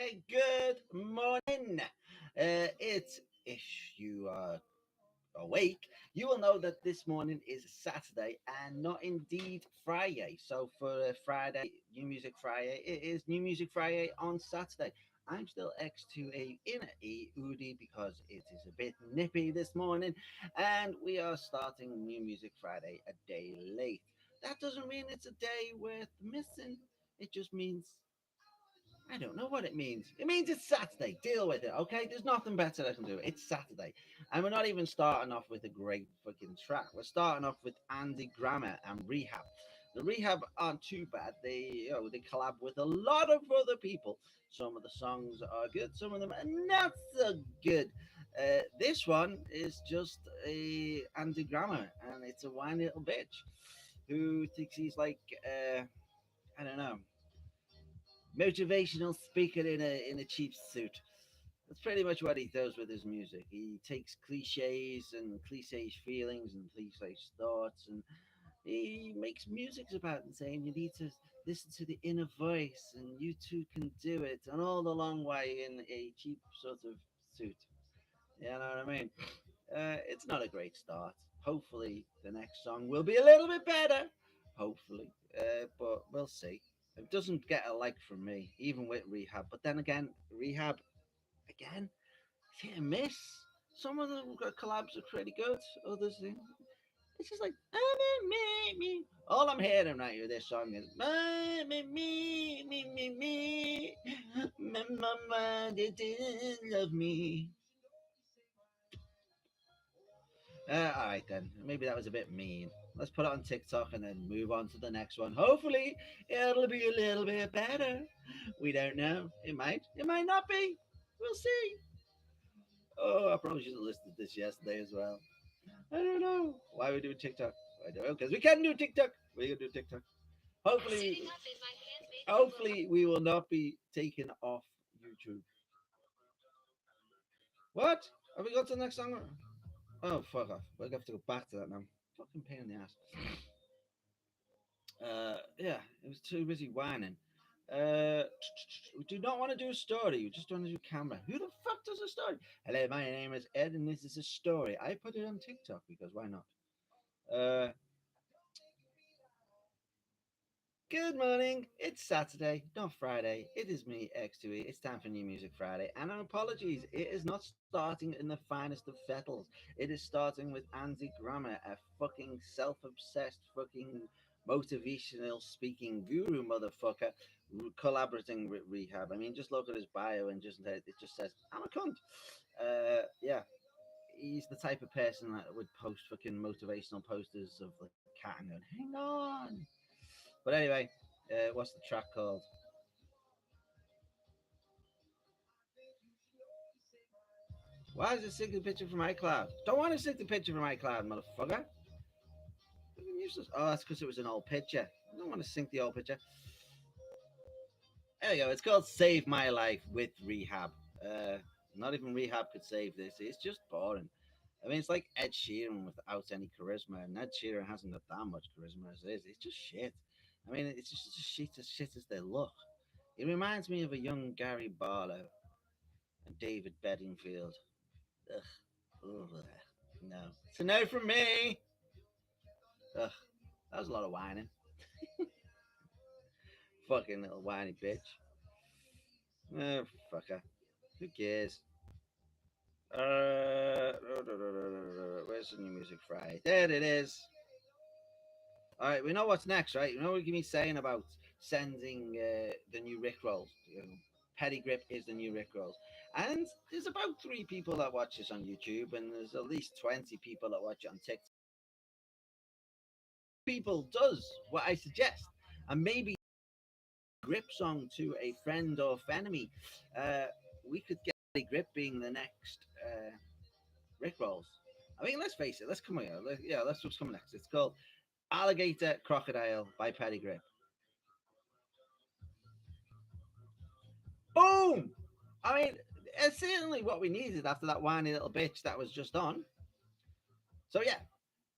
Good morning. If you are awake, you will know that this morning is Saturday and not indeed Friday. So for Friday, New Music Friday, it is New Music Friday on Saturday. I'm still X2A in a hoodie because it is a bit nippy this morning, and we are starting New Music Friday a day late. That doesn't mean it's a day worth missing. It just means I don't know what it means. It means it's Saturday. Deal with it, okay? There's nothing better I can do. It's Saturday. And we're not even starting off with a great fucking track. We're starting off with Andy Grammer and Rehab. The Rehab aren't too bad. They collab with a lot of other people. Some of the songs are good, some of them are not so good. This one is just a Andy Grammer, and it's a whiny little bitch who thinks he's like I don't know, motivational speaker in a cheap suit. That's pretty much what he does with his music. He takes cliches and cliche feelings and cliche thoughts, and he makes music about and saying you need to listen to the inner voice, and you too can do it, and all the long way in a cheap sort of suit. You know what I mean? It's not a great start. Hopefully, the next song will be a little bit better. Hopefully, but we'll see. It doesn't get a like from me, even with Rehab. But then again, Rehab again, hit and miss. Some of the collabs are pretty good. Others, it's just like me. All I'm hearing right here, this song is me. My mama didn't love me. All right then. Maybe that was a bit mean. Let's put it on TikTok and then move on to the next one. Hopefully, it'll be a little bit better. We don't know. It might. It might not be. We'll see. Oh, I probably should have listened to this yesterday as well. I don't know why we do TikTok. I don't know because we can do TikTok. We can do TikTok. Hopefully, hopefully we will not be taken off YouTube. What? Have we got to the next song? Oh, fuck off. We're going to have to go back to that now. Fucking pain in the ass. Yeah, it was too busy whining. Uh, we do not want to do a story. We just want to do camera. Who the fuck does a story? Hello, my name is Ed, and this is a story. I put it on TikTok because why not? Uh, Good morning. It's Saturday, not Friday. It is me, X2E. It's time for New Music Friday. And apologies, it is not starting in the finest of fettles. It is starting with Andy Grammer, a fucking self obsessed, fucking motivational speaking guru motherfucker collaborating with Rehab. I mean, just look at his bio and just it just says, I'm a cunt. Yeah, he's the type of person that would post fucking motivational posters of the cat and going, hang on. But anyway, what's the track called? Why is it sync the picture from iCloud? Don't want to sync the picture from iCloud, motherfucker. Useless. Oh, that's because it was an old picture. I don't want to sync the old picture. There we go. It's called Save My Life with Rehab. Not even Rehab could save this. It's just boring. I mean, it's like Ed Sheeran without any charisma, and Ed Sheeran hasn't got that much charisma as it is. It's just shit. I mean, it's just as shit as they look. It reminds me of a young Gary Barlow and David Bedingfield. Ugh. Ugh. No. It's a no from me. Ugh. That was a lot of whining. Fucking little whiny bitch. Oh, fucker. Who cares? Where's the new music Friday? There it is. All right, we know what's next, right? You know what me saying about sending the new Rick rolls. Petty Grip is the new Rick rolls, and there's about 3 people that watch this on YouTube, and there's at least 20 people that watch it on TikTok. People does what I suggest, and maybe grip song to a friend or enemy. Uh, we could get a grip being the next Rick rolls. I mean, let's face it. Let's come here. Yeah, that's what's coming next. It's called Alligator Crocodile by Petty Grip. Boom! I mean, it's certainly what we needed after that whiny little bitch that was just on. So yeah,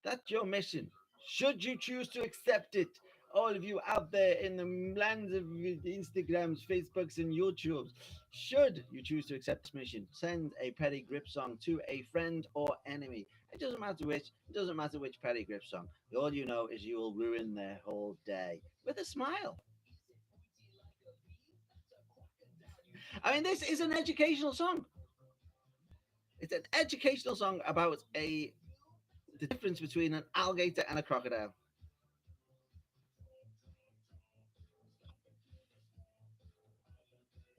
that's your mission. Should you choose to accept it, all of you out there in the lands of Instagrams, Facebooks, and YouTubes, should you choose to accept this mission, send a petty grip song to a friend or enemy. It doesn't matter which. It doesn't matter which petty grip song. All you know is you will ruin their whole day with a smile. I mean, this is an educational song. It's an educational song about a the difference between an alligator and a crocodile.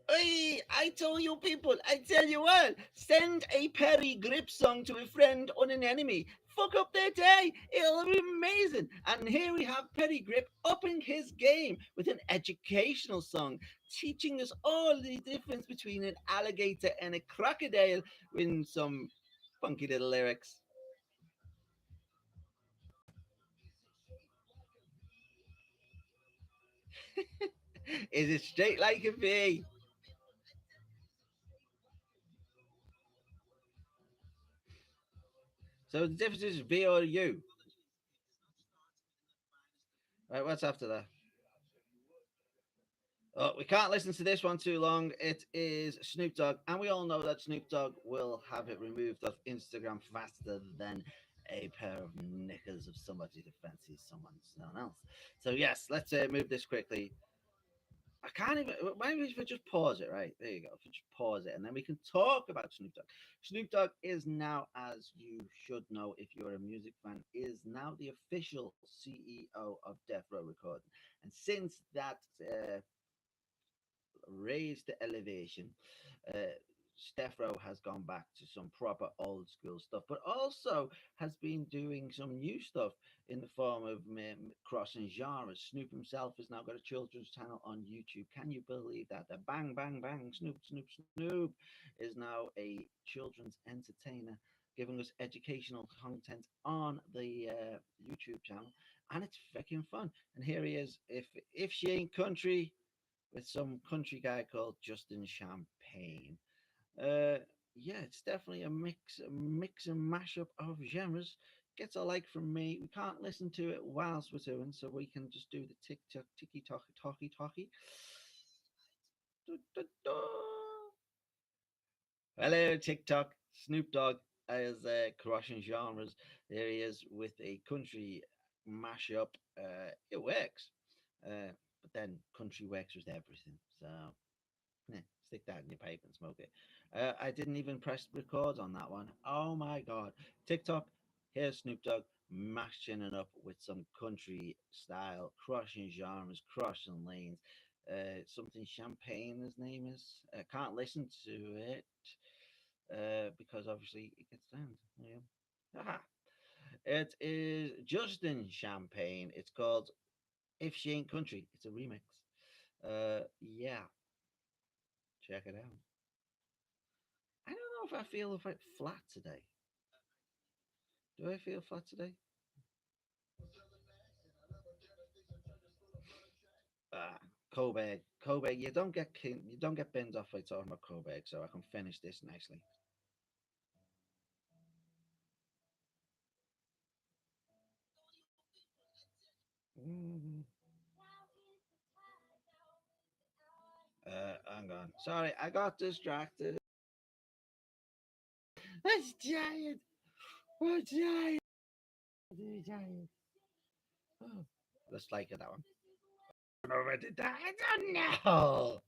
Hey, I tell you people, I tell you what, send a Perry Grip song to a friend or an enemy. Fuck up their day. It'll be amazing. And here we have Perry Grip upping his game with an educational song, teaching us all the difference between an alligator and a crocodile with some funky little lyrics. Is it straight like a V? So the difference is V or U. Right, what's after that? Oh, we can't listen to this one too long. It is Snoop Dogg, and we all know that Snoop Dogg will have it removed off Instagram faster than a pair of knickers of somebody that fancies someone else. So yes, let's move this quickly. I can't even. Maybe if we just pause it, right? There you go. If we just pause it, and then we can talk about Snoop Dogg. Snoop Dogg is now, as you should know if you're a music fan, is now the official CEO of Death Row Recording. And since that raised the elevation. Steph Rowe has gone back to some proper old school stuff, but also has been doing some new stuff in the form of crossing genres. Snoop himself has now got a children's channel on YouTube. Can you believe that? The Bang Bang Bang Snoop Snoop Snoop is now a children's entertainer, giving us educational content on the YouTube channel, and it's freaking fun. And here he is. If she ain't country, with some country guy called Justin Champagne. Uh, yeah, it's definitely a mix and mashup of genres. Gets a like from me. We can't listen to it whilst we're doing, so we can just do the tick tock, ticky tocky, talkie talkie. Du, du, du. Hello, TikTok. Snoop Dogg as crossing genres. There he is with a country mashup. It works, but then country works with everything. So yeah, stick that in your pipe and smoke it. I didn't even press record on that one. Oh my god. TikTok, here's Snoop Dogg mashing it up with some country style, crushing genres, crushing lanes. Something Champagne, his name is. I can't listen to it because obviously it gets down. Yeah. Aha. It is Justin Champagne. It's called If She Ain't Country. It's a remix. Yeah, check it out. I don't know if I feel if I flat today. Do I feel flat today? Ah, Cobag, Cobag. You don't get binned off by talking about Cobag, so I can finish this nicely. Mm. Hang on. Sorry, I got distracted. That's giant. What giant? Giant. Oh, let's like it that one. Over to that. I don't know.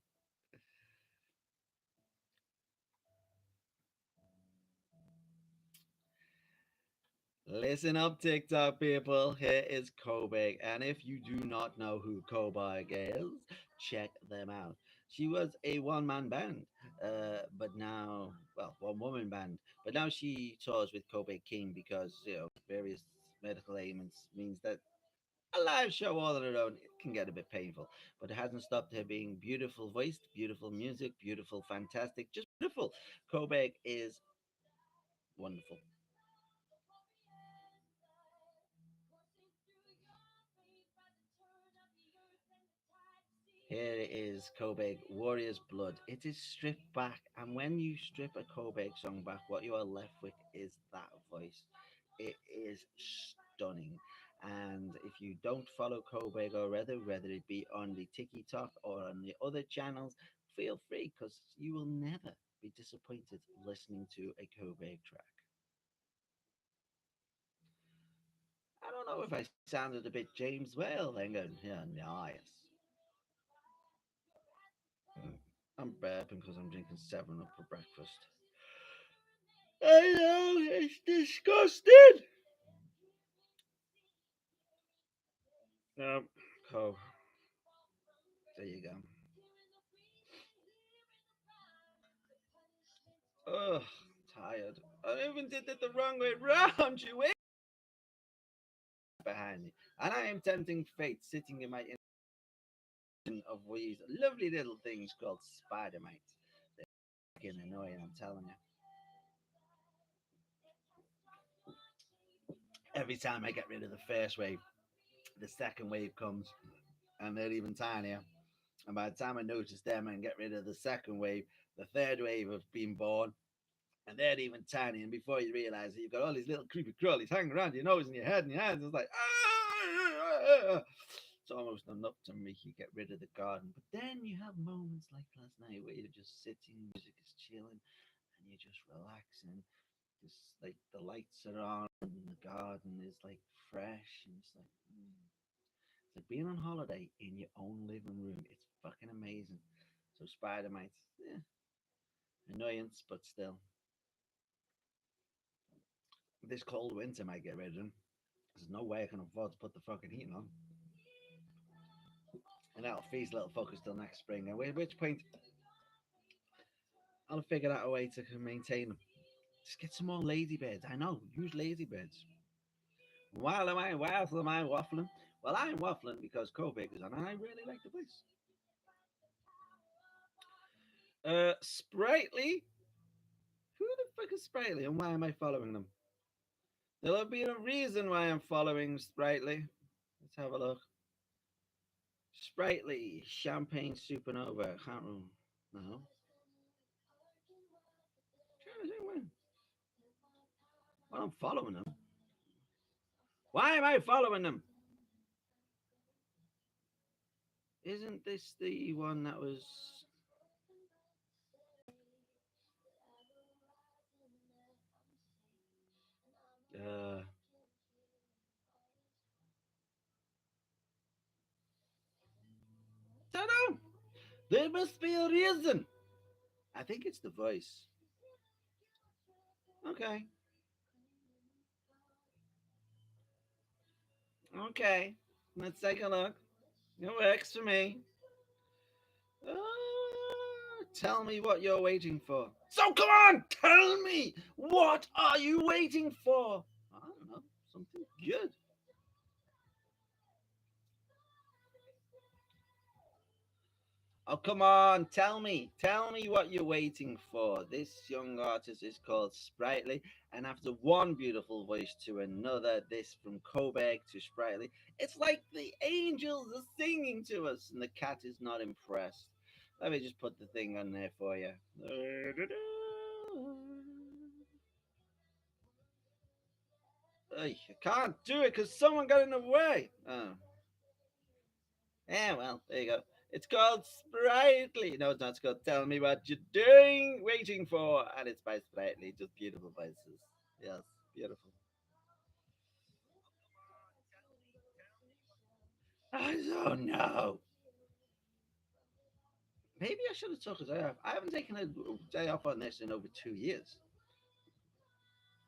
Listen up, TikTok people. Here is Kobig. And if you do not know who Kobig is, check them out. She was a one man band, but now, well, one woman band, but now she tours with Kobe King because, various medical ailments means that a live show all on her own it can get a bit painful. But it hasn't stopped her being beautiful voiced, beautiful music, beautiful, fantastic, just beautiful. Kobe is wonderful. Here it is, Kobeg, Warrior's Blood. It is stripped back, and when you strip a Kobeg song back, what you are left with is that voice. It is stunning. And if you don't follow Coburg already, whether it be on the TikTok or on the other channels, feel free because you will never be disappointed listening to a Coburg track. I don't know if I sounded a bit James Whale. Hang on, yeah, nice. I'm burping because I'm drinking 7 Up for breakfast. I know, it's disgusting. Cool. There you go. Ugh, tired. I even did it the wrong way round. You wait behind me, and I am tempting fate, sitting in my of these lovely little things called spider mites. They're fucking annoying. I'm telling you. Every time I get rid of the first wave, the second wave comes, and they're even tinier. And by the time I notice them and get rid of the second wave, the third wave have been born, and they're even tiny. And before you realize it, you've got all these little creepy crawlies hanging around your nose and your head and your hands. It's like, it's almost enough to make you get rid of the garden. But then you have moments like last night where you're just sitting, music is chilling, and you're just relaxing. Just like the lights are on, and the garden is like fresh, and it's like, it's like being on holiday in your own living room. It's fucking amazing. So spider mites, yeah, annoyance, but still, this cold winter might get rid of them. There's no way I can afford to put the fucking heating on. And that'll freeze little fuckers till next spring. And at which point, I'll figure out a way to maintain them. Just get some more ladybirds. I know, use ladybirds. Why am I waffling? Well, I'm waffling because COVID is on and I really like the place. Sprightly? Who the fuck is Sprightly and why am I following them? There'll have been a reason why I'm following Sprightly. Let's have a look. Sprightly, Champagne Supernova. I can't remember. No. Trying to think when. Well, I'm following them. Why am I following them? Isn't this the one that was? Uh, don't know. There must be a reason. I think it's the voice. Okay. Okay. Let's take a look. It works for me. Tell me what you're waiting for. So come on, tell me. What are you waiting for? I don't know. Something good. Oh, come on, tell me. Tell me what you're waiting for. This young artist is called Sprightly, and after one beautiful voice to another, this from Coburg to Sprightly, it's like the angels are singing to us, and the cat is not impressed. Let me just put the thing on there for you. I can't do it because someone got in the way. Oh. Yeah, well, there you go. It's called Sprightly. No, it's not. It's called Tell Me What You're Doing, Waiting For. And it's by Sprightly. Just beautiful voices. Yes, beautiful. I don't know. Maybe I should have took a day off. I haven't taken a day off on this in over 2 years.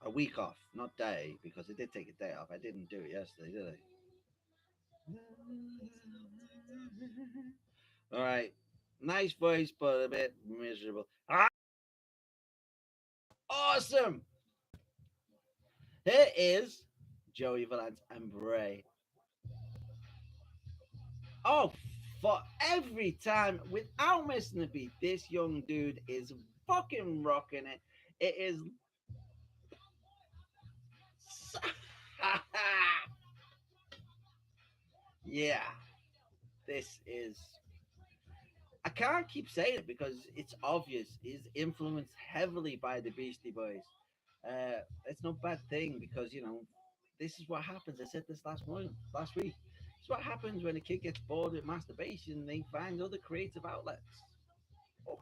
A week off, not day, because I did take a day off. I didn't do it yesterday, did I? All right. Nice voice, but a bit miserable. Ah, awesome. Here is Joey Valance and Bray. Oh, for every time without missing a beat, this young dude is fucking rocking it. It is. Yeah, this is. I can't keep saying it because it's obvious. He's influenced heavily by the Beastie Boys. It's no bad thing because this is what happens. I said this last week. It's what happens when a kid gets bored with masturbation. They find other creative outlets. Oh,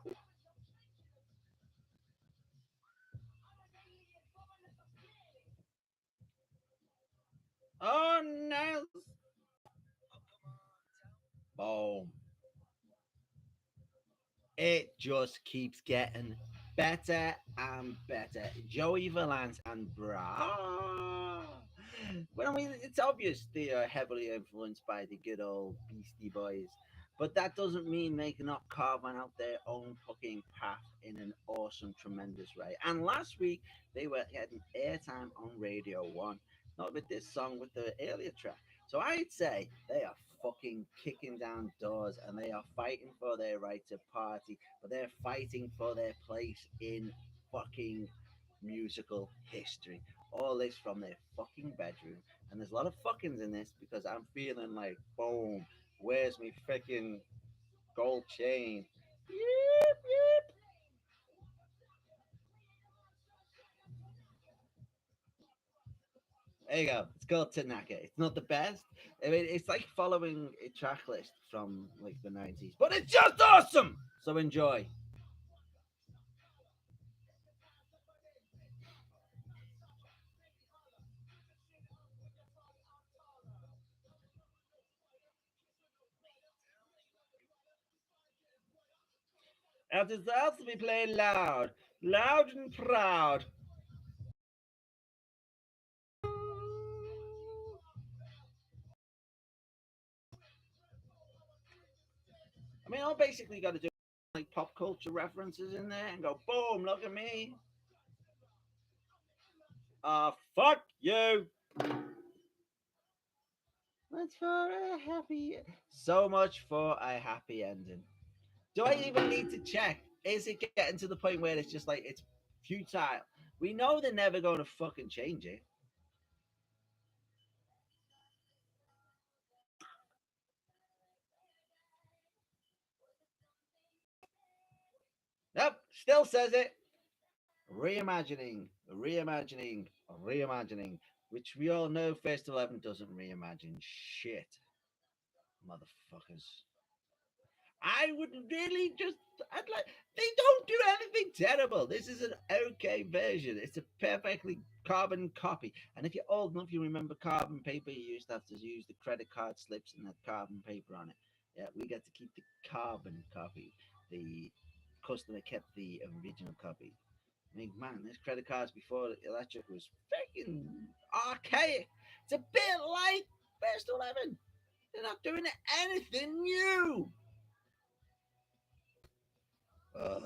oh no! Boom! It just keeps getting better and better. Joey Valance and Bra. Well, I mean, it's obvious they are heavily influenced by the good old Beastie Boys, but that doesn't mean they cannot carve out their own fucking path in an awesome, tremendous way. And last week, they were getting airtime on Radio 1, not with this song, with the earlier track. So I'd say they are fucking kicking down doors and they are fighting for their right to party, but they're fighting for their place in fucking musical history. All this from their fucking bedroom. And there's a lot of fuckings in this because I'm feeling like, boom, where's me freaking gold chain? Yep, yep. There you go. It's called Tanaka. It's not the best. I mean, it's like following a track list from like the 90s, but it's just awesome. So enjoy. It deserves to be played loud, loud and proud. I mean, I basically got to do like pop culture references in there and go, boom, look at me. Fuck you. That's for a happy. So much for a happy ending. Do I even need to check? Is it getting to the point where it's just like it's futile? We know they're never going to fucking change it. Nope, still says it. Reimagining, reimagining, reimagining, which we all know First 11 doesn't reimagine shit, motherfuckers. I would really just, I'd like, they don't do anything terrible. This is an okay version. It's a perfectly carbon copy. And if you're old enough, you remember carbon paper. You used to have to use the credit card slips and had carbon paper on it. Yeah, we get to keep the carbon copy. The customer kept the original copy. I mean, man, this credit cards before electric was freaking archaic. It's a bit like Best 11. They're not doing anything new. Ugh.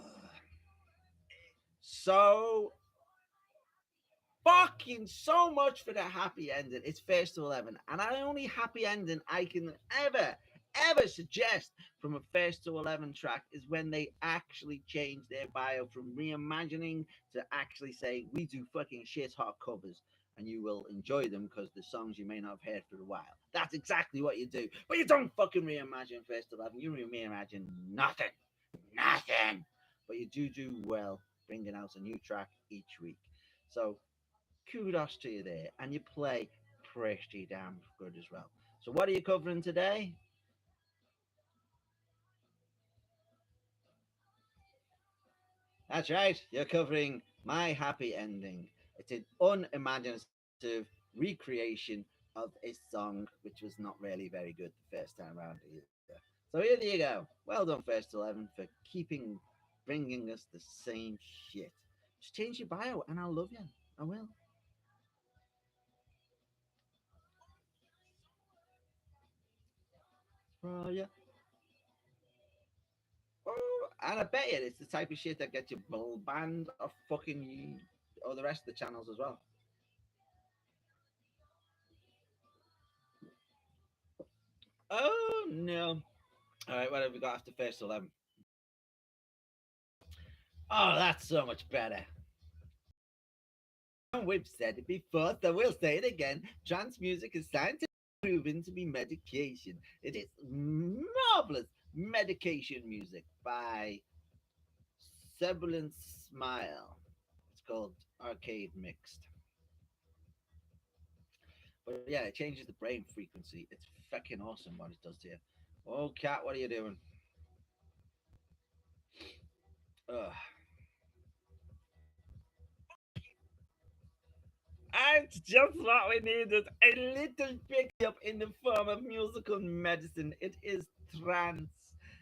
So fucking so much for the happy ending. It's first to 11. And the only happy ending I can ever suggest from a first to 11 track is when they actually change their bio from reimagining to actually saying, we do fucking shit hot covers. And you will enjoy them because the songs you may not have heard for a while. That's exactly what you do. But you don't fucking reimagine First 11. You reimagine nothing. Nothing. But you do well bringing out a new track each week. So kudos to you there. And you play pretty damn good as well. So what are you covering today? That's right. You're covering My Happy Ending. It's an unimaginative recreation of a song which was not really very good the first time around either. So here you go. Well done, First 11, for bringing us the same shit. Just change your bio and I'll love you. I will. Oh, yeah. Oh, and I bet you it's the type of shit that gets you banned off fucking all the rest of the channels as well. Oh no! All right, what have we got after first 11? Oh, that's so much better. And we've said it before, so we'll say it again. Trance music is scientifically proven to be medication. It is marvelous medication music by Sibilant Smile. It's called Arcade Mixed. But yeah, it changes the brain frequency. It's fucking awesome what it does to you. Oh, cat, what are you doing? Ugh. And just what we needed, a little pick up in the form of musical medicine. It is trance.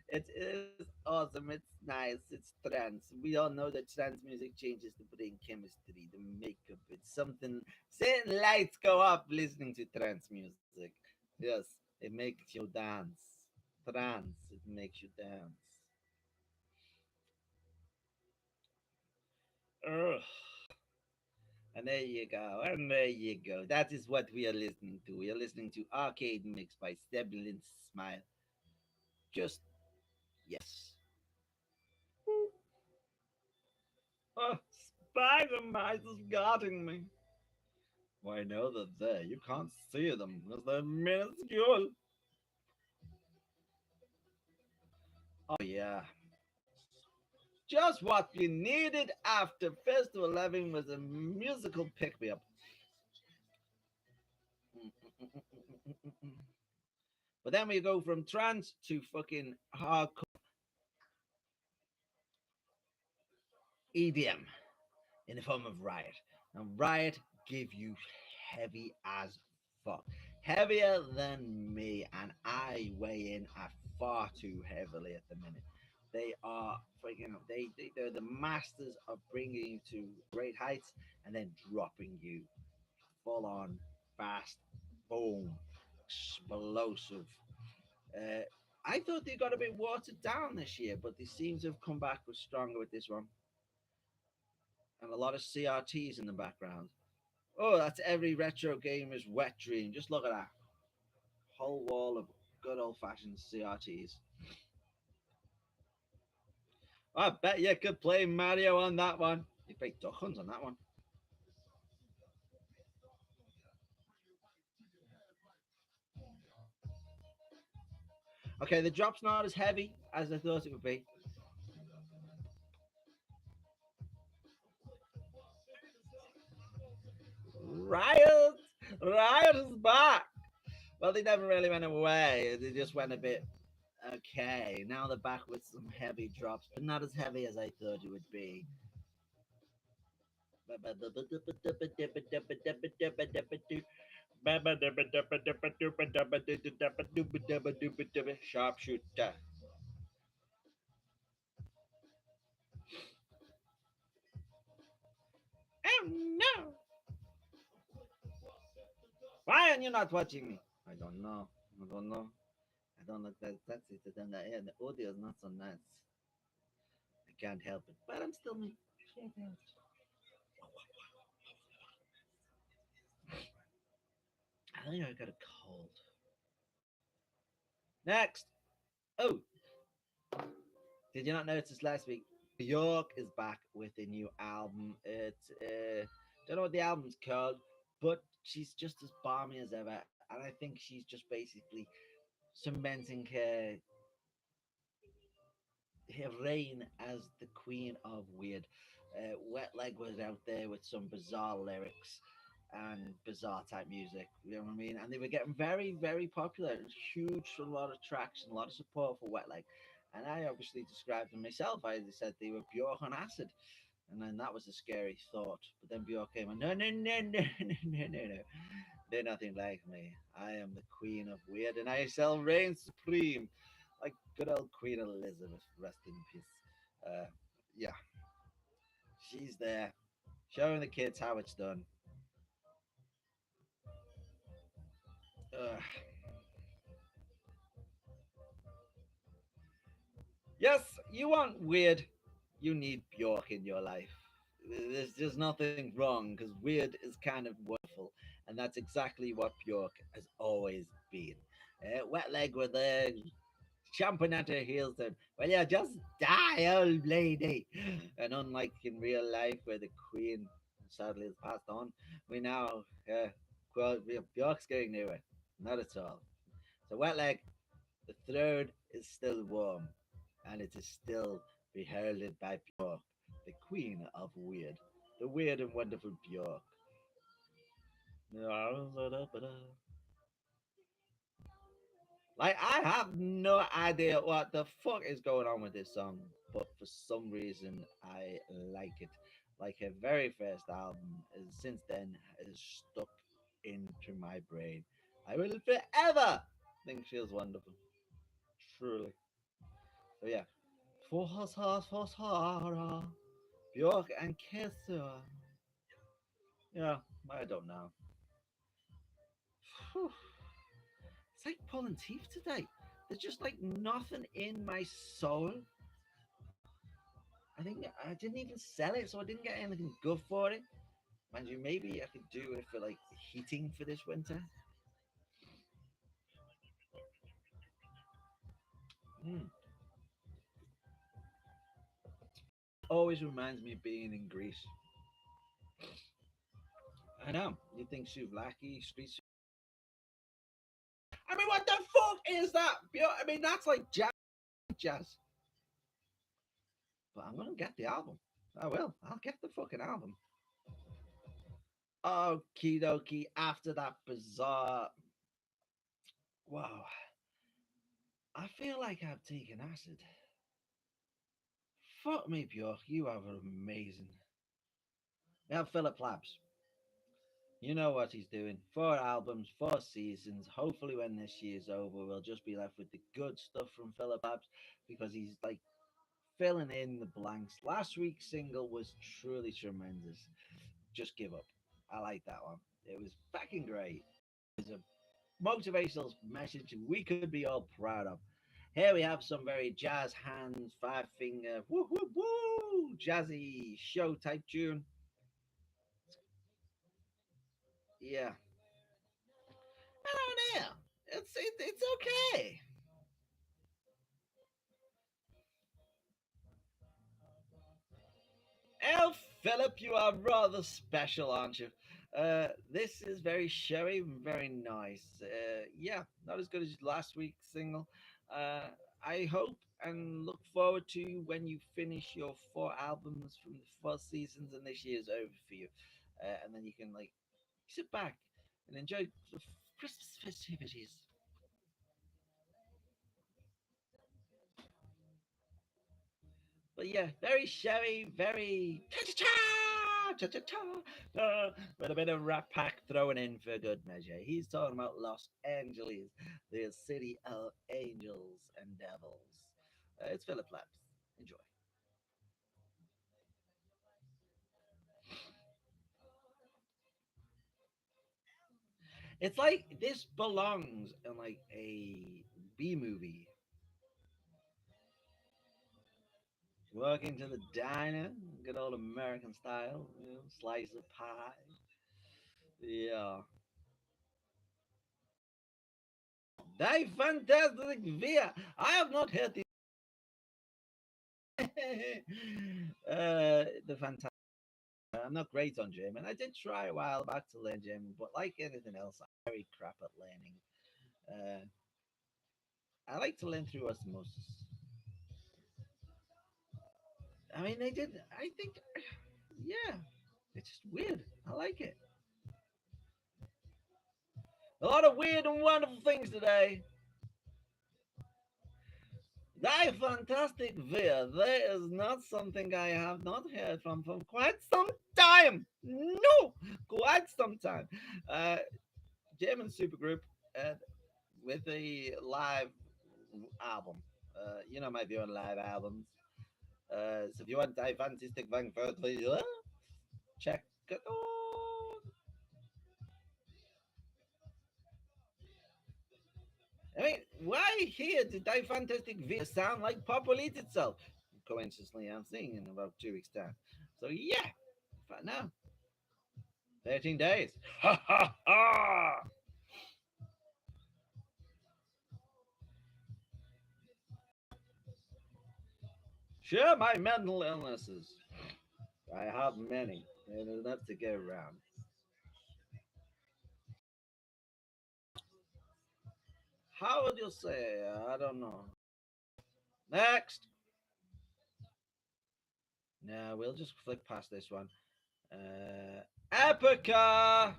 It is awesome. It's nice. It's trance. We all know that trance music changes the brain chemistry, the makeup. It's something. Certain lights go up listening to trance music. Yes, it makes you dance. Trance. It makes you dance. Ugh. And there you go. And there you go. That is what we are listening to. We are listening to Arcade Mix by Steblin's Smile. Just yes. Oh, spider mice is guarding me. Well, I know that there. You can't see them because they're minuscule. Oh, yeah. Just what you needed after Festival 11 was a musical pick me up. But then we go from trance to fucking hardcore EDM in the form of Riot. And Riot give you heavy as fuck. Heavier than me, and I weigh in at far too heavily at the minute. They are freaking they're the masters of bringing you to great heights and then dropping you full on fast, boom, explosive. Uh, I thought they got a bit watered down this year, but they seem to have come back with stronger with this one, and a lot of CRTs in the background. Oh, that's every retro gamer's wet dream. Just look at that whole wall of good old fashioned CRTs. I bet you could play Mario on that one. You play Duck Hunt on that one. Okay, the drop's not as heavy as I thought it would be. Riot! Riot is back! Well, they never really went away. They just went a bit okay. Now they're back with some heavy drops, but not as heavy as I thought it would be. Sharpshooter. Oh no! Why are you not watching me? I don't know. I don't know. I don't know. That's it. I don't know. Yeah, the audio is not so nice. I can't help it. But I'm still me. I think I got a cold. Next. Oh, did you not notice last week? Bjork is back with a new album. It's don't know what the album's called, but she's just as balmy as ever, and I think she's just basically cementing her reign as the queen of weird. Wet Leg was out there with some bizarre lyrics and bizarre type music. You know what I mean? And they were getting very, very popular. It was huge, a lot of traction, a lot of support for Wet Leg. And I obviously described them myself. I said they were Bjork on acid. And then that was a scary thought. But then Bjork came and no, no, no, no, no, no, no, no. They're nothing like me. I am the queen of weird, and I shall reign supreme, like good old Queen Elizabeth. Rest in peace. Uh, yeah, she's there, showing the kids how it's done. Ugh. Yes, you want weird. You need Bjork in your life. There's just nothing wrong because weird is kind of wonderful, and that's exactly what Bjork has always been. Wet Leg were there chomping at her heels and, well, yeah, just die, old lady. And unlike in real life, where the queen sadly has passed on, we now, well, we have Bjork's going nowhere. Not at all. So, Wet Leg, the throne is still warm, and it is still beheralded by Bjork, the queen of weird, the weird and wonderful Bjork. Like I have no idea what the fuck is going on with this song, but for some reason I like it. Like her very first album, since then is stuck into my brain. I will forever think she is wonderful, truly. So yeah, for Björk and Kessa. Yeah, I don't know. Whew. It's like pulling teeth today. There's just like nothing in my soul. I think I didn't even sell it, so I didn't get anything good for it. Mind you, maybe I could do it for like heating for this winter. Mm. Always reminds me of being in Greece. I know. You think souvlaki, street. I mean, what the fuck is that? I mean, that's like jazz. But I'm gonna get the album. I will. I'll get the fucking album. Okie dokie. After that bizarre. Wow. I feel like I've taken acid. Fuck me, Bjork. You are amazing. Now, Philip Labs. You know what he's doing. 4 albums, 4 seasons. Hopefully, when this year's over, we'll just be left with the good stuff from Philip Labs because he's like filling in the blanks. Last week's single was truly tremendous. Just give up. I like that one. It was fucking great. It's a motivational message we could be all proud of. Here we have some very jazz hands, 5 finger, woo woo woo, jazzy show type tune. Yeah, I don't know. It's okay. Oh, Philip, you are rather special, aren't you? This is very showy, very nice. Yeah, not as good as last week's single. Uh, I hope and look forward to when you finish your 4 albums from the 4 seasons and this year's over for you. And then you can like sit back and enjoy the Christmas festivities. But yeah, very showy, very cha cha cha cha cha, with a bit of rap pack thrown in for good measure. He's talking about Los Angeles, the city of angels and devils. It's Philip Labs. Enjoy. It's like this belongs in like a B movie. Walking to the diner, good old American style, slice of pie. Yeah. Die fantastic via. I have not heard the the fantastic. I'm not great on German. I did try a while back to learn German, but like anything else, I'm very crap at learning. Uh, I like to learn through osmosis. I mean, they did. I think, yeah, it's just weird. I like it. A lot of weird and wonderful things today. That fantastic beer. There is not something I have not heard from quite some time. No, quite some time. Uh, German supergroup uh, with a live album. You know my view on live albums. So if you want a fantastic thing for check it out. I mean, why here did I fantastic video sound like Populate itself? Coincidentally, I'm seeing in about 2 weeks' time. So yeah, but now 13 days. Ha ha ha! Share my mental illnesses. I have many, and enough to go around. How would you say? I don't know. Next. No, we'll just flick past this one. Epica.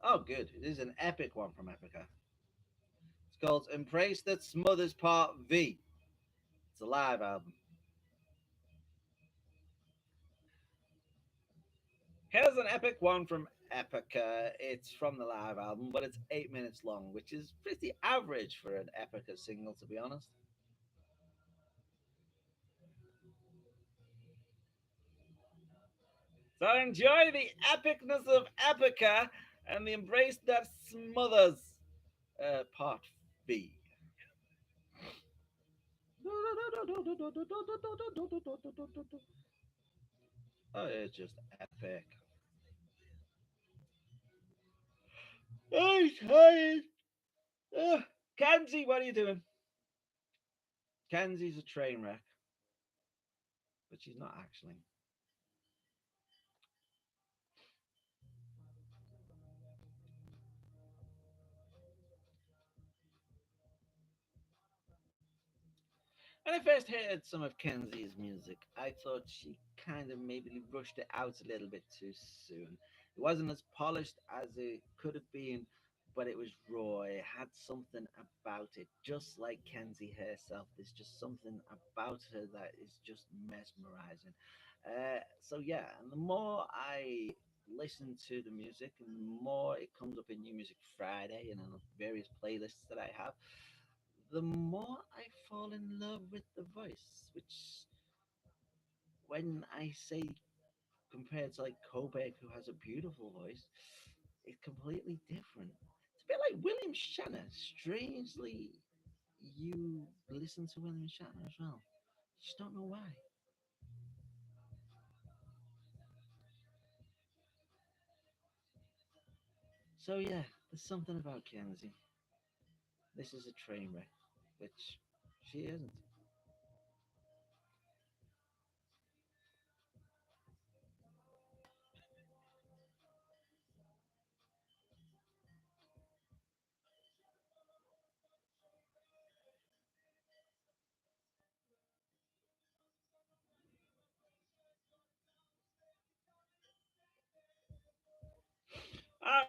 Oh, good. It is an epic one from Epica. It's called Embrace That Smothers Part V. It's a live album. Here's an epic one from Epica. It's from the live album, but it's 8 minutes long, which is pretty average for an Epica single, to be honest. So enjoy the epicness of Epica and the Embrace That Smothers Part V. Oh, it's just epic. I'm tired. Kenzie, what are you doing? Kenzie's a train wreck, but she's not actually. When I first heard some of Kenzie's music, I thought she kind of maybe rushed it out a little bit too soon. It wasn't as polished as it could have been, but it was raw. It had something about it, just like Kenzie herself. There's just something about her that is just mesmerizing. So yeah, and the more I listen to the music, and the more it comes up in New Music Friday and on various playlists that I have, the more I fall in love with the voice, which when I say compared to like Kobeck, who has a beautiful voice, it's completely different. It's a bit like William Shatner. Strangely, you listen to William Shatner as well. You just don't know why. So yeah, there's something about Kenzie. This is a train wreck, which she isn't.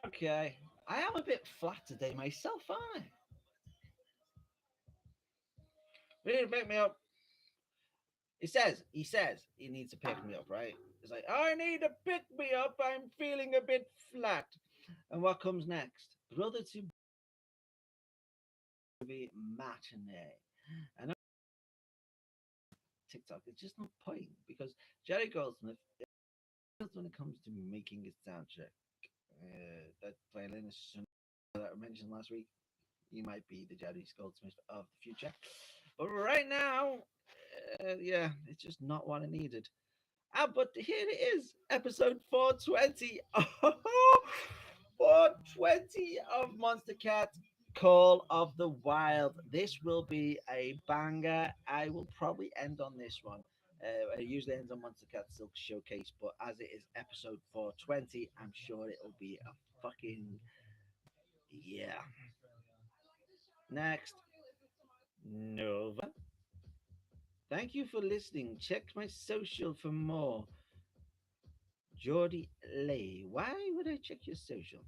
Okay, I am a bit flat today myself, aren't I? You need to pick me up. He says he needs to pick me up, right? He's like, I need to pick me up. I'm feeling a bit flat. And what comes next? Brother to be matinee. And on TikTok, it's just no point because Jerry Goldsmith, when it comes to making his soundtrack, that violinist that I mentioned last week, he might be the Jerry Goldsmith of the future. But right now, yeah, it's just not what I needed. Ah, but here it is, episode 420. Oh, 420 of Monster Cat Call of the Wild. This will be a banger. I will probably end on this one. I usually end on Monster Cat Silk Showcase, but as it is episode 420, I'm sure it'll be a fucking yeah. Next, Nova. Thank you for listening. Check my social for more. Jordy Lay. Why would I check your social?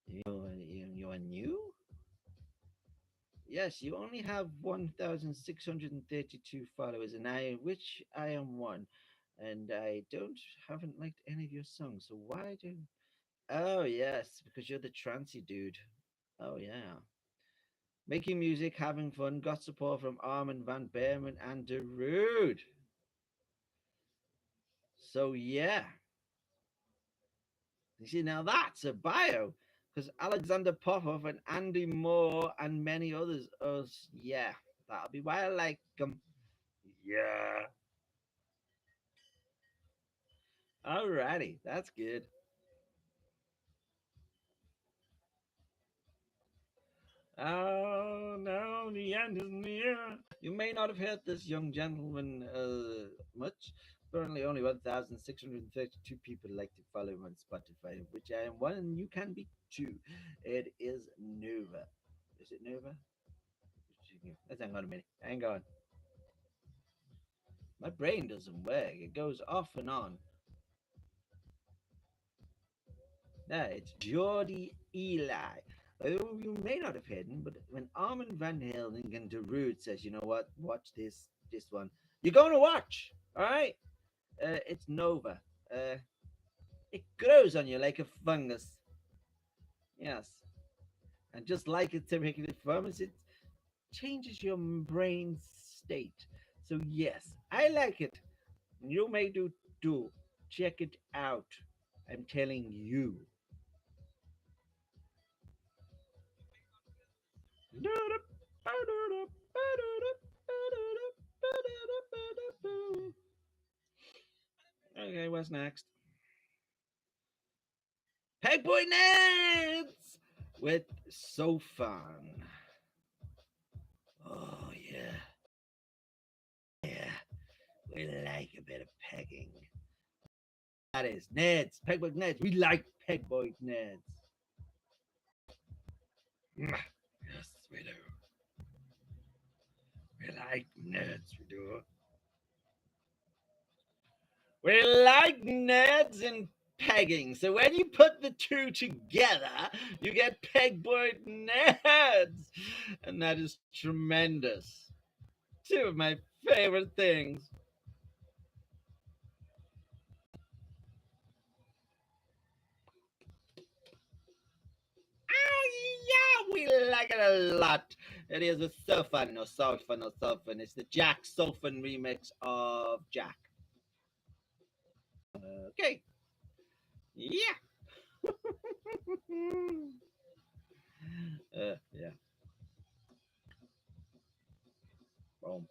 You're new? Yes, you only have 1,632 followers, and which I am one, and I haven't liked any of your songs. So why do? Oh yes, because you're the trancy dude. Oh yeah, making music, having fun. Got support from Armin van Buuren and Darude. So yeah, you see now that's a bio. Because Alexander Popov and Andy Moore and many others. Yeah, that'll be why I like them. Yeah. Alrighty, that's good. Oh no, the end is near. You may not have heard this young gentleman much. Currently, only 1,632 people like to follow him on Spotify, which I am one, and you can be too. It is Nova. Is it Nova? Let's hang on a minute. Hang on. My brain doesn't work. It goes off and on. No, it's Geordie Eli. You may not have hidden, but when Armin van Helden and Darude says, you know what, watch this one, you're going to watch, all right? It's Nova. Uh, it grows on you like a fungus. Yes. And just like a typical fungus, it changes your brain state. So, yes, I like it. You may do too. Check it out. I'm telling you. Okay, what's next? Pegboy Neds with So Fun. Oh, yeah. Yeah. We like a bit of pegging. That is Neds. Pegboy Neds. We like Pegboy Neds. Yes, we do. We like Neds. We do. We like Neds and pegging. So when you put the two together, you get Pegboy Neds. And that is tremendous. Two of my favorite things. Oh, yeah, we like it a lot. It is a Sulfan, no Sulfan, no Sulfan. It's the Jack Sulfan remix of Jack. Okay. Yeah. Yeah. Boom,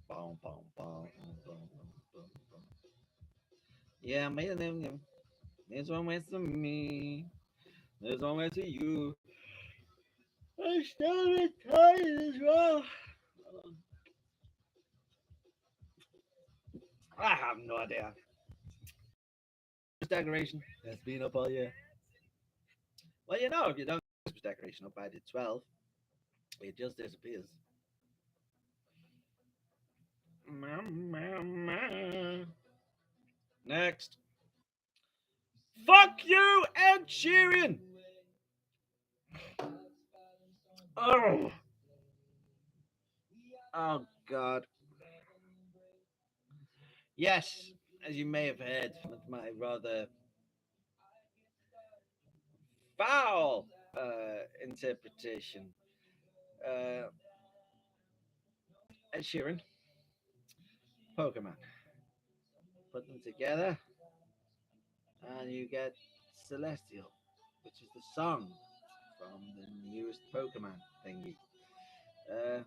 boom, boom, boom, boom, boom, boom, boom. Yeah, made them. There's one way to me. There's one way to you. I started tired as well. I have no idea. Christmas decoration has been up all year. Well, you know, if you don't get Christmas decoration up by the 12th, it just disappears. Next. Fuck you, Ed Sheeran! Oh, oh God. Yes, as you may have heard with my rather foul interpretation, uh, Ed Sheeran, Pokemon. Put them together, and you get Celestial, which is the song from the newest Pokemon thingy. Uh,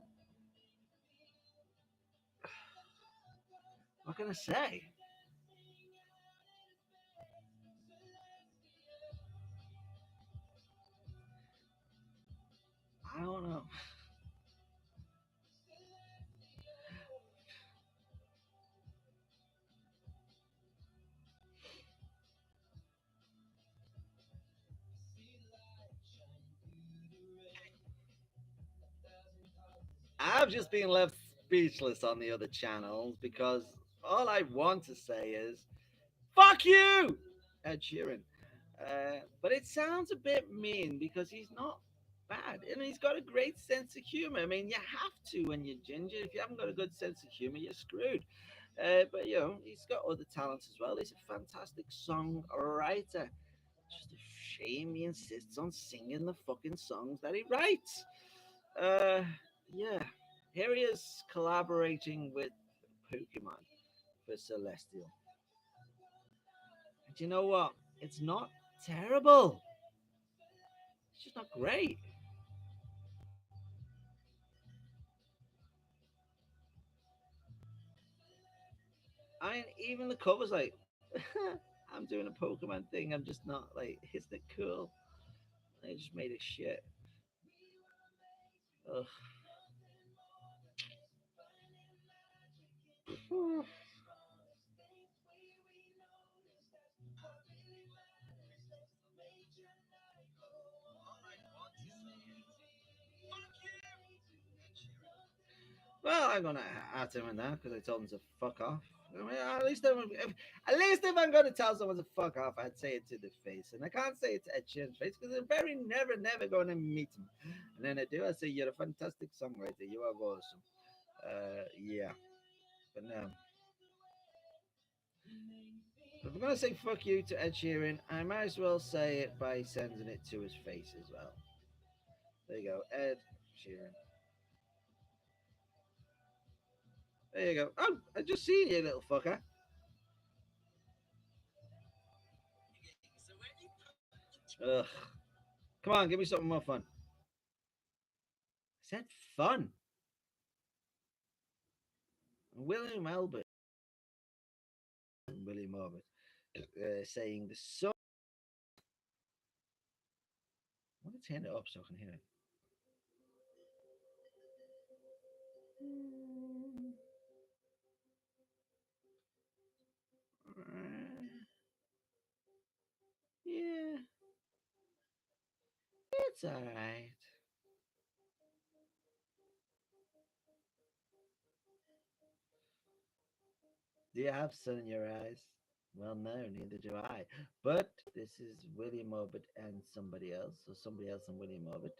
what can I say? I don't know. I've just been left speechless on the other channels because all I want to say is "fuck you," Ed Sheeran. But it sounds a bit mean because he's not bad, and he's got a great sense of humor. I mean, you have to when you're ginger. If you haven't got a good sense of humor, you're screwed. But you know, he's got other talents as well. He's a fantastic songwriter. Just a shame he insists on singing the fucking songs that he writes. Uh, yeah, here he is collaborating with Pokemon for Celestial. And you know what? It's not terrible. It's just not great. I mean, even the cover's like, I'm doing a Pokemon thing. I'm just not like, isn't it cool? They just made it shit. Ugh. Well, I'm gonna add him in there because I told him to fuck off. I mean, at least if I'm going to tell someone to fuck off, I'd say it to the face, and I can't say it to Ed Sheeran's face because I'm very never going to meet him. And then I do, I say, "You're a fantastic songwriter. You are awesome." Yeah, but no. If I'm going to say "fuck you" to Ed Sheeran, I might as well say it by sending it to his face as well. There you go, Ed Sheeran. There you go. Oh, I just seen you, little fucker. Ugh. Come on, give me something more fun. I said fun. William Albert, William Albert, saying the sun. I want to turn it up so I can hear it. Yeah, it's all right. Do you have sun in your eyes? Well, no, neither do I. But this is William Orbit and somebody else, or somebody else and William Orbit.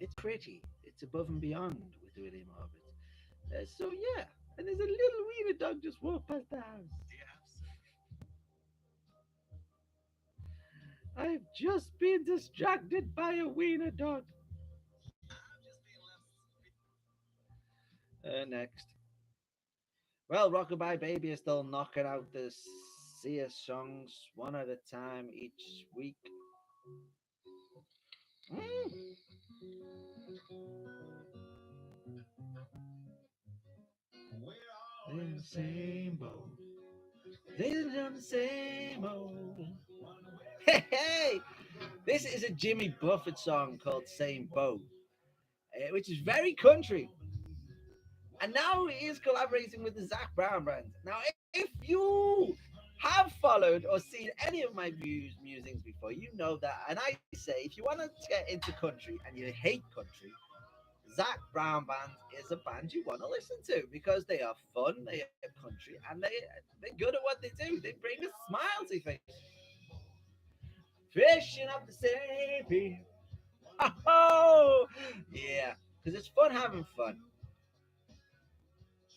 It's pretty. It's above and beyond with William Orbit. So yeah, and there's a little wiener dog just walked past the house. I've just been distracted by a wiener dog. Next. Well, Rockabye Baby is still knocking out the CS songs one at a time each week. Mm. We're in the same boat. Living on the same old. Hey, hey! This is a Jimmy Buffett song called Same Boat, which is very country. And now he is collaborating with the Zach Brown band. Now, if you have followed or seen any of my musings before, you know that. And I say, if you want to get into country and you hate country, Zach Brown band is a band you want to listen to because they are fun, they are country, and they're good at what they do. They bring a smile to your face. Fishing up the same. Oh, yeah, because it's fun having fun.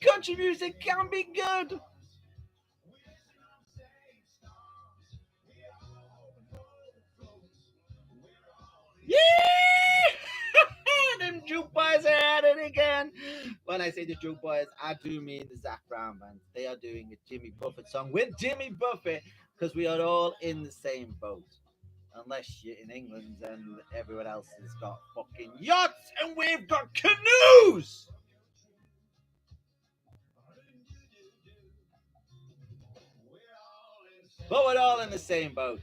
Country music can be good. Yeah! Them juke boys are at it again. When I say the juke boys, I do mean the Zach Brown band. They are doing a Jimmy Buffett song with Jimmy Buffett because we are all in the same boat. Unless you're in England and everyone else has got fucking yachts and we've got canoes. But we're all in the same boat.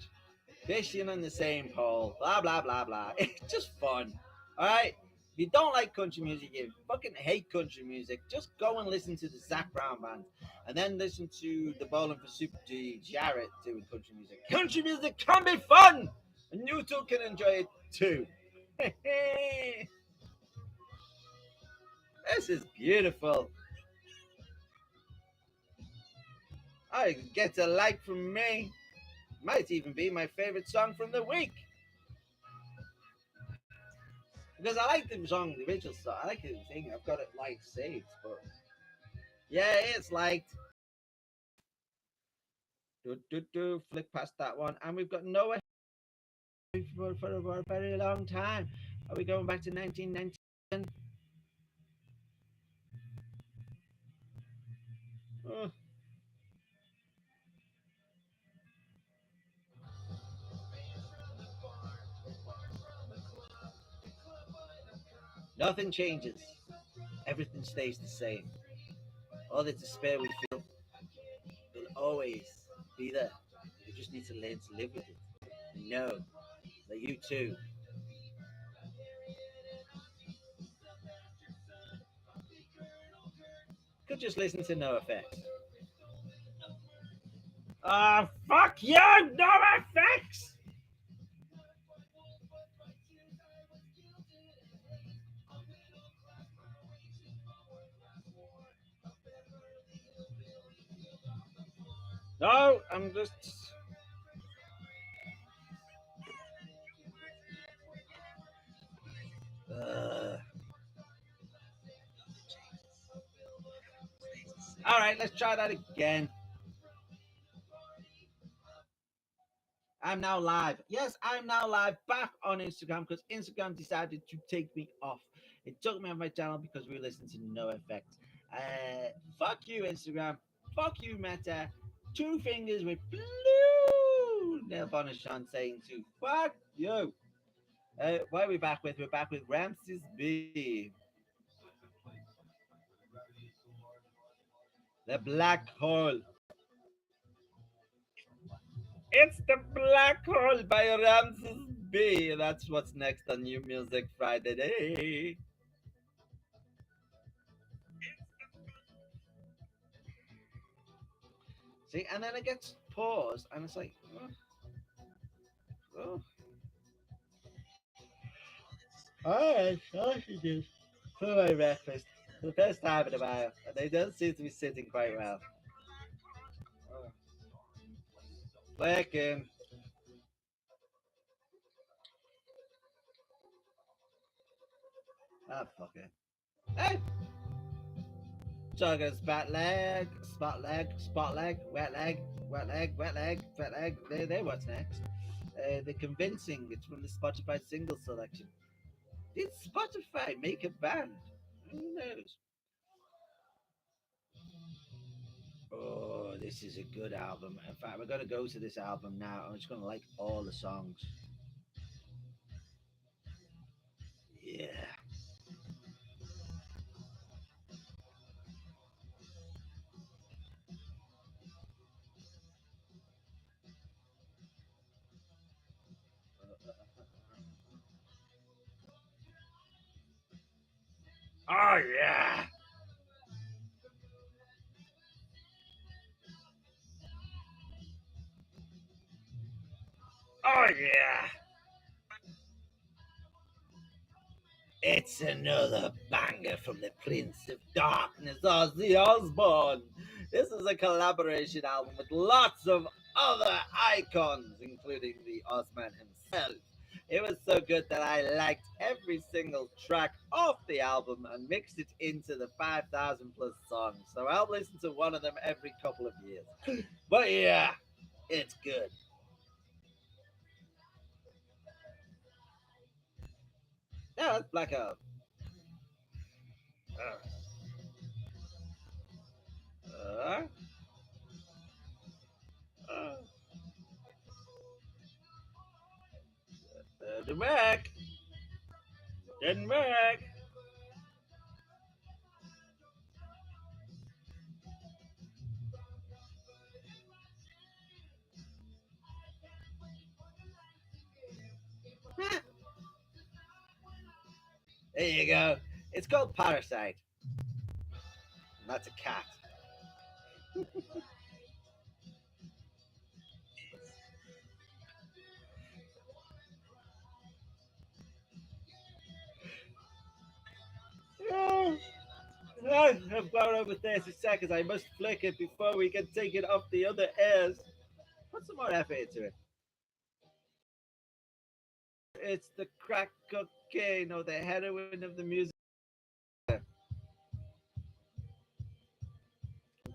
Fishing on the same pole, blah blah blah blah. It's just fun. Alright? If you don't like country music, you fucking hate country music, just go and listen to the Zach Brown band. And then listen to the Bowling for Super G Jarrett doing country music. Country music can be fun! And you too can enjoy it too. This is beautiful. I get a like from me. Might even be my favorite song from the week. Because I like the song, the original song. I like the thing. I've got it like saved, but yeah, it's liked. Flick past that one, and we've got Noah for a very long time. Are we going back to 1990? Oh, nothing changes. Everything stays the same. All the despair we feel will always be there. We just need to learn to live with it. No, that you too could just listen to No Effects. Fuck you, No Effects! No, I'm just. Uh, all right, let's try that again. I'm now live. Yes, I'm now live back on Instagram because Instagram decided to take me off. It took me off my channel because we were listening to no effect. Fuck you, Instagram. Fuck you, Meta. Two fingers with blue nail varnish on saying to fuck you. What are we back with? We're back with Ramses B. The Black Hole. It's the Black Hole by Ramses B. That's what's next on New Music Friday. See, and then it gets paused, and it's like, oh, oh. Alright, sausages for my breakfast. For the first time in a while, and they don't seem to be sitting quite well. Oh. Flicking. Ah, fuck it. Hey! Joggers, bat leg, spot leg, spot leg, wet leg, wet leg, wet leg, wet leg. There, what's next? The convincing. It's from the Spotify single selection. Did Spotify make a band? Who knows? Oh, this is a good album. In fact, we're going to go to this album now. I'm just going to like all the songs. Yeah. Oh, yeah. Oh, yeah. It's another banger from the Prince of Darkness, Ozzy Osbourne. This is a collaboration album with lots of other icons, including the Ozman himself. It was so good that I liked every single track off the album and mixed it into the 5,000 plus songs. So I'll listen to one of them every couple of years. But yeah, it's good. Yeah, it's Blackout. Uh, uh, the Mac. Didn't work. There you go. It's called Parasite. And that's a cat. Oh, I've gone over 30 seconds. I must flick it before we can take it off the other airs. Put some more effort into it. It's the crack cocaine or the heroin of the music. I'll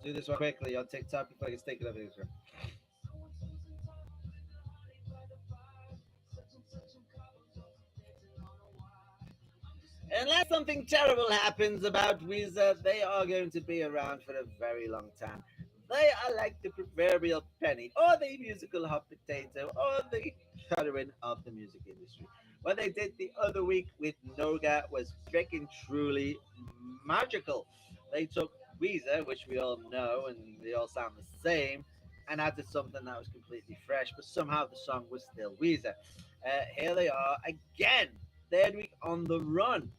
do this one quickly on TikTok before I can take it over Instagram. Unless something terrible happens about Weezer, they are going to be around for a very long time. They are like the proverbial penny, or the musical hot potato, or the heroine of the music industry. What they did the other week with Noga was freaking truly magical. They took Weezer, which we all know and they all sound the same, and added something that was completely fresh, but somehow the song was still Weezer. Here they are again, third week on the run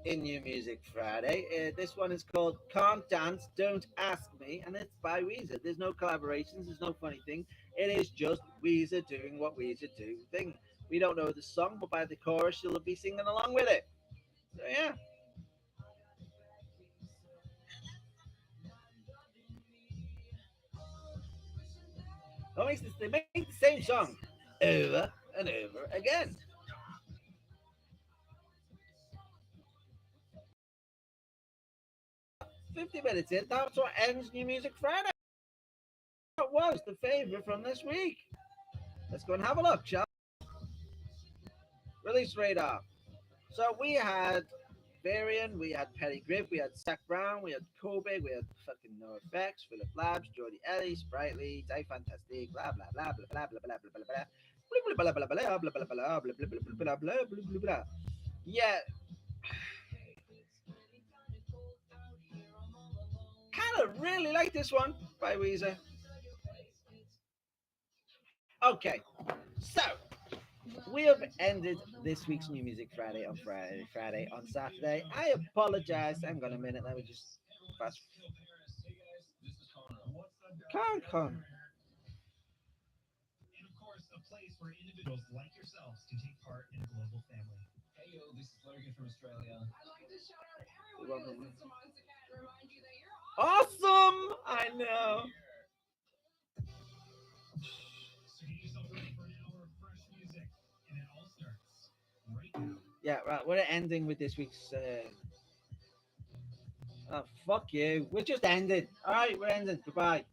in New Music Friday. This one is called Can't Dance, Don't Ask Me, and it's by Weezer. There's no collaborations, there's no funny thing. It is just Weezer doing what Weezer do thing. We don't know the song, but by the chorus, you'll be singing along with it. So, yeah. They make the same song over and over again. 50 minutes in, that's what ends New Music Friday. That was the favourite from this week. Let's go and have a look, shall we? Release radar. So we had Varian, we had Petty Grip, we had Zach Brown, we had Kobe, we had fucking No Effects, Philip Labs, Jordy Ellie, Sprightly, Day Fantastic, blah blah blah blah blah blah blah blah blah blah. Blah blah blah blah blah blah blah blah blah blah blah blah blah blah. Yeah, kind of really like this one by Weezer. Okay, so we have ended this week's New Music Friday on Friday on Saturday. I apologize. Hang on a minute. Let me just fast. Con. Awesome! I know. Yeah, right. We're ending with this week's. Oh, fuck you. We're just ended. All right, we're ending. Goodbye.